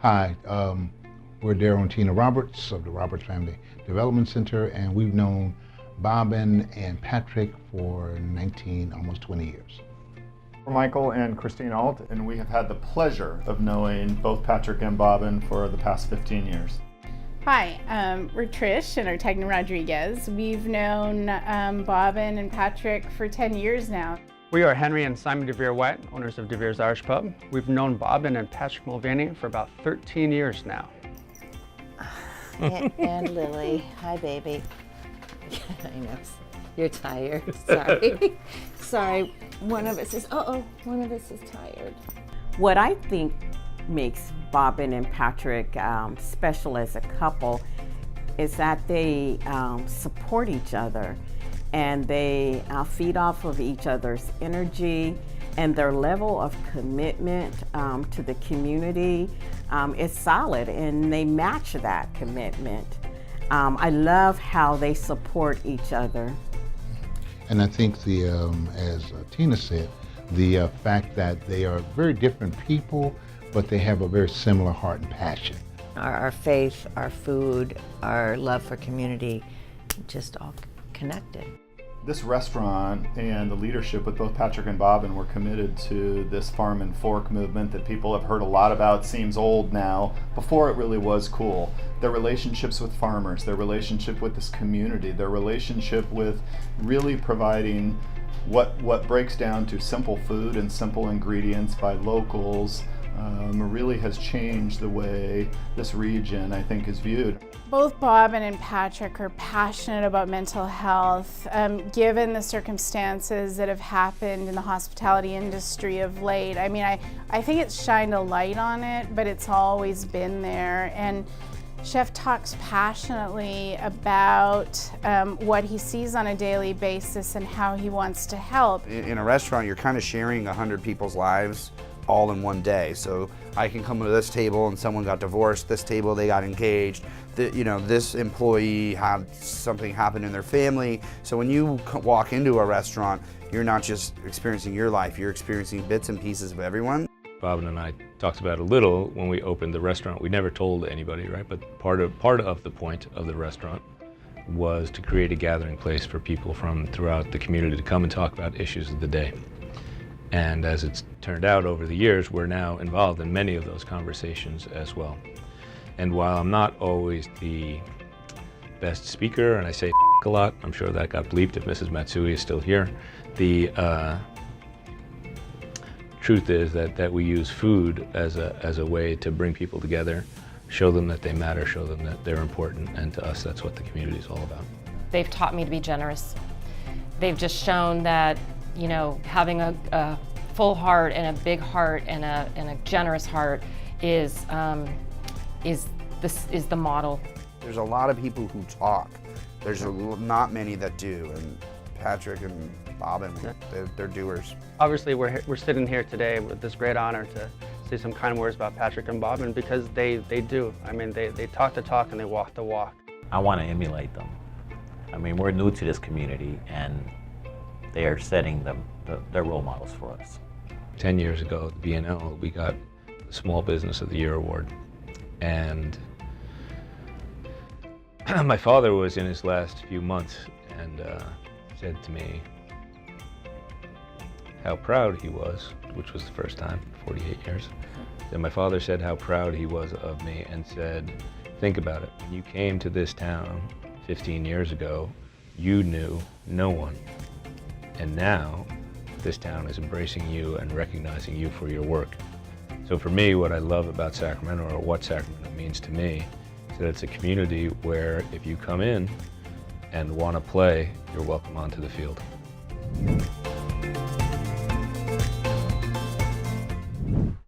Hi, we're Derrell and Tina Roberts of the Roberts Family Development Center, and we've known Bobbin and Patrick for 19, almost 20 years. We're Michael and Christine Ault, and we have had the pleasure of knowing both Patrick and Bobbin for the past 15 years. Hi, we're Trish and Artagnan Rodriguez. We've known Bobbin and Patrick for 10 years now. We are Henry and Simon Vere White, owners of Vere's Irish Pub. We've known Bobbin and Patrick Mulvaney for about 13 years now. And Lilly. Hi, baby. I know. You're tired. Sorry. Sorry. One of us is tired. What I think makes Bobbin and Patrick special as a couple is that they support each other, and they feed off of each other's energy, and their level of commitment to the community is solid, and they match that commitment. I love how they support each other. And I think as Tina said, the fact that they are very different people, but they have a very similar heart and passion. Our faith, our food, our love for community, just all connected. This restaurant and the leadership with both Patrick and Bobbin were committed to this farm and fork movement that people have heard a lot about. Seems old now. Before, it really was cool. Their relationships with farmers, their relationship with this community, their relationship with really providing what breaks down to simple food and simple ingredients by locals really has changed the way this region, I think, is viewed. Both Bobbin and Patrick are passionate about mental health. Given the circumstances that have happened in the hospitality industry of late, I mean, I think it's shined a light on it, but it's always been there. And Chef talks passionately about what he sees on a daily basis and how he wants to help. In a restaurant, you're kind of sharing 100 people's lives all in one day. So I can come to this table and someone got divorced, this table they got engaged, this employee had something happen in their family. So when you walk into a restaurant, you're not just experiencing your life, you're experiencing bits and pieces of everyone. Bobbin and I talked about it a little when we opened the restaurant. We never told anybody, right? But part of the point of the restaurant was to create a gathering place for people from throughout the community to come and talk about issues of the day. And as it's turned out over the years, we're now involved in many of those conversations as well. And while I'm not always the best speaker, and I say a lot, I'm sure that got bleeped if Mrs. Matsui is still here, the truth is that we use food as a way to bring people together, show them that they matter, show them that they're important, and to us, that's what the community is all about. They've taught me to be generous. They've just shown that, you know, having a full heart and a big heart and a generous heart is the model. There's a lot of people who talk. There's not many that do, and Patrick and Bobbin, they're doers. Obviously, we're sitting here today with this great honor to say some kind words about Patrick and Bobbin, because they do. I mean, they talk the talk and they walk the walk. I want to emulate them. I mean, we're new to this community, and they are setting their role models for us. 10 years ago at the BNL, we got the Small Business of the Year award. And my father was in his last few months and said to me how proud he was, which was the first time in 48 years. And my father said how proud he was of me and said, think about it, when you came to this town 15 years ago, you knew no one. And now, this town is embracing you and recognizing you for your work. So for me, what I love about Sacramento, or what Sacramento means to me, is that it's a community where if you come in and want to play, you're welcome onto the field.